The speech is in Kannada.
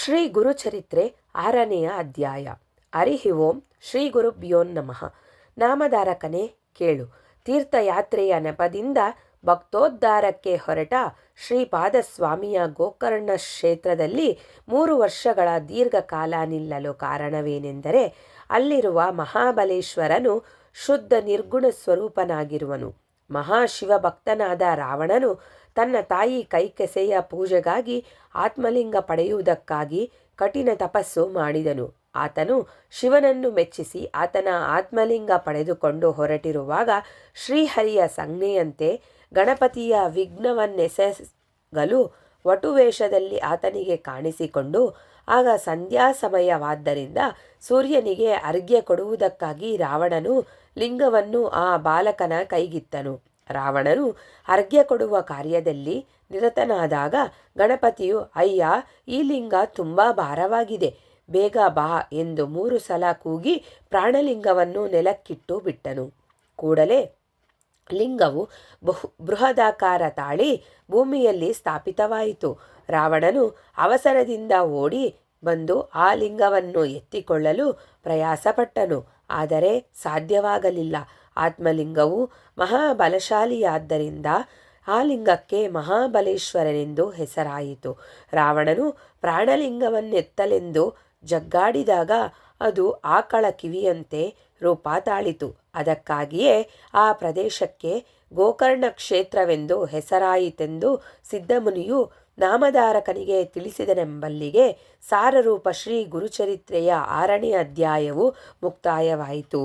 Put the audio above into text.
ಶ್ರೀ ಗುರುಚರಿತ್ರೆ 6ನೆಯ ಅಧ್ಯಾಯ. ಹರಿ ಓಂ ಶ್ರೀ ಗುರುಭ್ಯೋ ನಮಃ. ನಾಮಧಾರಕನೇ ಕೇಳು. ತೀರ್ಥಯಾತ್ರೆಯ ನೆಪದಿಂದ ಭಕ್ತೋದ್ಧಾರಕ್ಕೆ ಹೊರಟ ಶ್ರೀಪಾದಸ್ವಾಮಿಯ ಗೋಕರ್ಣ ಕ್ಷೇತ್ರದಲ್ಲಿ 3 ವರ್ಷಗಳ ದೀರ್ಘಕಾಲ ನಿಲ್ಲಲು ಕಾರಣವೇನೆಂದರೆ, ಅಲ್ಲಿರುವ ಮಹಾಬಲೇಶ್ವರನು ಶುದ್ಧ ನಿರ್ಗುಣ ಸ್ವರೂಪನಾಗಿರುವನು. ಮಹಾಶಿವಭಕ್ತನಾದ ರಾವಣನು ತನ್ನ ತಾಯಿ ಕೈಕೆಸೆಯ ಪೂಜೆಗಾಗಿ ಆತ್ಮಲಿಂಗ ಪಡೆಯುವುದಕ್ಕಾಗಿ ಕಠಿಣ ತಪಸ್ಸು ಮಾಡಿದನು. ಆತನು ಶಿವನನ್ನು ಮೆಚ್ಚಿಸಿ ಆತನ ಆತ್ಮಲಿಂಗ ಪಡೆದುಕೊಂಡು ಹೊರಟಿರುವಾಗ ಶ್ರೀಹರಿಯ ಸಂಜ್ಞೆಯಂತೆ ಗಣಪತಿಯ ವಿಘ್ನವನ್ನೆಸಗಲು ವಟುವೇಷದಲ್ಲಿ ಆತನಿಗೆ ಕಾಣಿಸಿಕೊಂಡು, ಆಗ ಸಂಧ್ಯಾ ಸಮಯವಾದ್ದರಿಂದ ಸೂರ್ಯನಿಗೆ ಅರ್ಘ್ಯ ಕೊಡುವುದಕ್ಕಾಗಿ ರಾವಣನು ಲಿಂಗವನ್ನು ಆ ಬಾಲಕನ ಕೈಗಿತ್ತನು. ರಾವಣನು ಅರ್ಘ್ಯ ಕೊಡುವ ಕಾರ್ಯದಲ್ಲಿ ನಿರತನಾದಾಗ ಗಣಪತಿಯು, ಅಯ್ಯ, ಈ ಲಿಂಗ ತುಂಬ ಭಾರವಾಗಿದೆ, ಬೇಗ ಬಾ ಎಂದು 3 ಸಲ ಕೂಗಿ ಪ್ರಾಣಲಿಂಗವನ್ನು ನೆಲಕ್ಕಿಟ್ಟು ಬಿಟ್ಟನು. ಕೂಡಲೇ ಲಿಂಗವು ಬೃಹದಾಕಾರ ತಾಳಿ ಭೂಮಿಯಲ್ಲಿ ಸ್ಥಾಪಿತವಾಯಿತು. ರಾವಣನು ಅವಸರದಿಂದ ಓಡಿ ಬಂದು ಆ ಲಿಂಗವನ್ನು ಎತ್ತಿಕೊಳ್ಳಲು ಪ್ರಯಾಸಪಟ್ಟನು, ಆದರೆ ಸಾಧ್ಯವಾಗಲಿಲ್ಲ. ಆತ್ಮಲಿಂಗವು ಮಹಾಬಲಶಾಲಿಯಾದ್ದರಿಂದ ಆ ಲಿಂಗಕ್ಕೆ ಮಹಾಬಲೇಶ್ವರನೆಂದು ಹೆಸರಾಯಿತು. ರಾವಣನು ಪ್ರಾಣಲಿಂಗವನ್ನೆತ್ತಲೆಂದು ಜಗ್ಗಾಡಿದಾಗ ಅದು ಆಕಳ ಕಿವಿಯಂತೆ ರೂಪ ತಾಳಿತು. ಅದಕ್ಕಾಗಿಯೇ ಆ ಪ್ರದೇಶಕ್ಕೆ ಗೋಕರ್ಣ ಕ್ಷೇತ್ರವೆಂದು ಹೆಸರಾಯಿತೆಂದು ಸಿದ್ಧಮುನಿಯು ನಾಮಧಾರಕನಿಗೆ ತಿಳಿಸಿದನೆಂಬಲ್ಲಿಗೆ ಸಾರರೂಪ ಶ್ರೀ ಗುರುಚರಿತ್ರೆಯ 6ನೇ ಅಧ್ಯಾಯವು ಮುಕ್ತಾಯವಾಯಿತು.